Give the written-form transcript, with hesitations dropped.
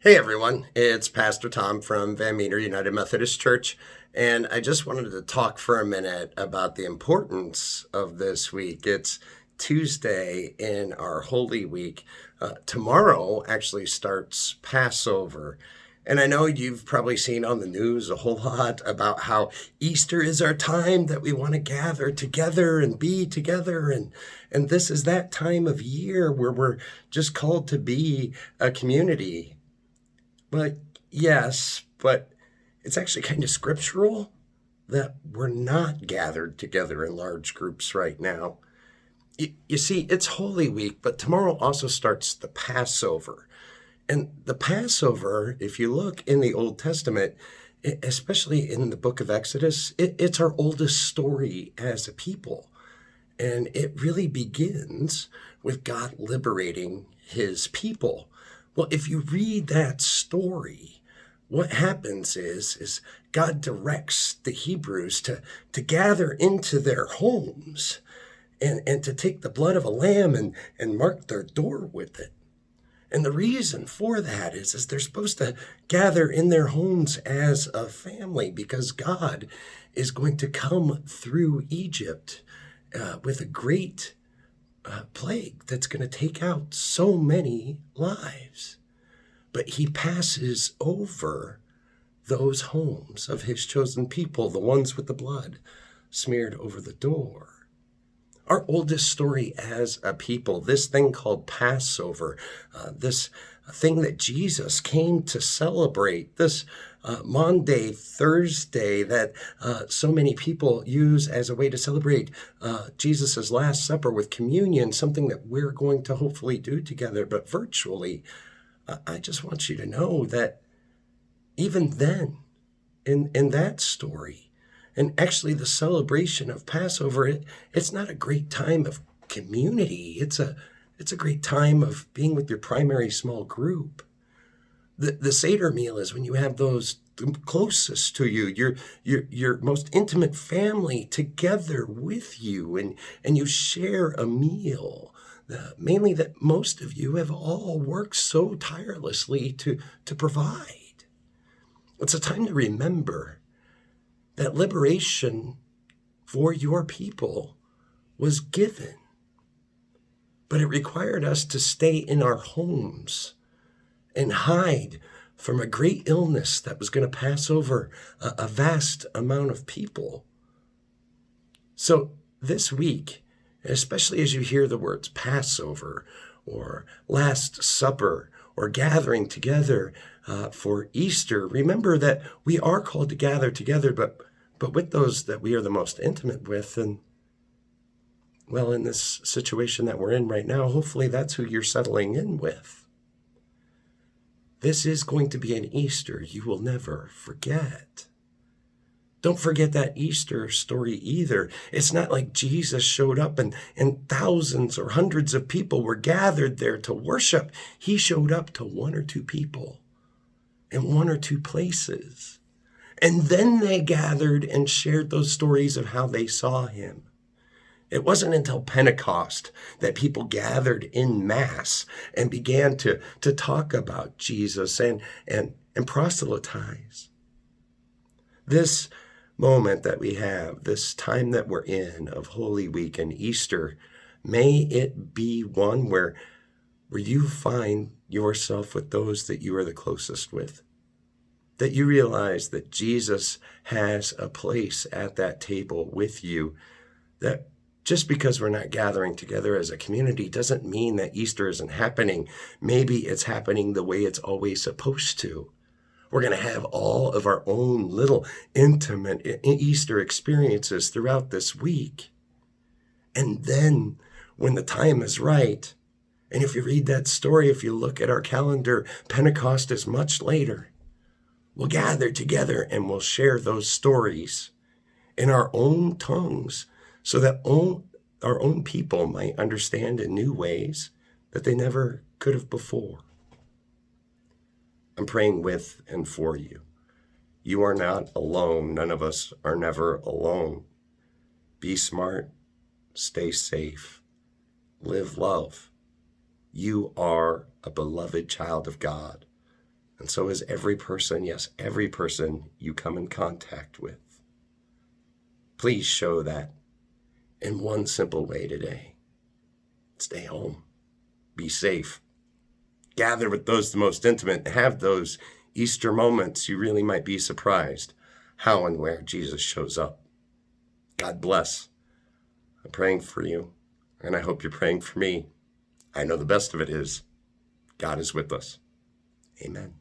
Hey everyone, it's Pastor Tom from Van Meter United Methodist Church, and I just wanted to talk for a minute about the importance of this week. It's Tuesday in our Holy Week. Tomorrow actually starts Passover. And I know you've probably seen on the news a whole lot about how Easter is our time that we want to gather together and be together. And this is that time of year where we're just called to be a community. But yes, but it's actually kind of scriptural that we're not gathered together in large groups right now. You see, it's Holy Week, but tomorrow also starts the Passover. And the Passover, if you look in the Old Testament, especially in the book of Exodus, it's our oldest story as a people. And it really begins with God liberating his people. Well, if you read that story, what happens is God directs the Hebrews to gather into their homes and to take the blood of a lamb and mark their door with it. And the reason for that is they're supposed to gather in their homes as a family because God is going to come through Egypt with a great plague that's going to take out so many lives. But he passes over those homes of his chosen people, the ones with the blood smeared over the door. Our oldest story as a people, this thing called Passover, this thing that Jesus came to celebrate, this Maundy Thursday that so many people use as a way to celebrate Jesus' Last Supper with communion, something that we're going to hopefully do together, but virtually. I just want you to know that even then, in that story, and actually the celebration of Passover, it's not a great time of community. It's a great time of being with your primary small group. The Seder meal is when you have those closest to you, your most intimate family together with you, and you share a meal. Mainly that most of you have all worked so tirelessly to provide. It's a time to remember that liberation for your people was given, but it required us to stay in our homes and hide from a great illness that was going to pass over a vast amount of people. So this week, especially as you hear the words Passover or Last Supper or gathering together for Easter, remember that we are called to gather together, but with those that we are the most intimate with. And well, in this situation that we're in right now, hopefully that's who you're settling in with. This is going to be an Easter you will never forget. Don't forget that Easter story either. It's not like Jesus showed up and thousands or hundreds of people were gathered there to worship. He showed up to one or two people in one or two places. And then they gathered and shared those stories of how they saw him. It wasn't until Pentecost that people gathered in mass and began to talk about Jesus and proselytize. This moment that we have, this time that we're in of Holy Week and Easter, may it be one where you find yourself with those that you are the closest with. That you realize that Jesus has a place at that table with you. That just because we're not gathering together as a community doesn't mean that Easter isn't happening. Maybe it's happening the way it's always supposed to. We're going to have all of our own little intimate Easter experiences throughout this week. And then when the time is right, and if you read that story, if you look at our calendar, Pentecost is much later. We'll gather together and we'll share those stories in our own tongues so that our own people might understand in new ways that they never could have before. I'm praying with and for you. You are not alone. None of us are never alone. Be smart, stay safe, live love. You are a beloved child of God. And so is every person, yes, every person you come in contact with. Please show that in one simple way today. Stay home. Be safe. Gather with those the most intimate. Have those Easter moments. You really might be surprised how and where Jesus shows up. God bless. I'm praying for you, and I hope you're praying for me. I know the best of it is God is with us. Amen.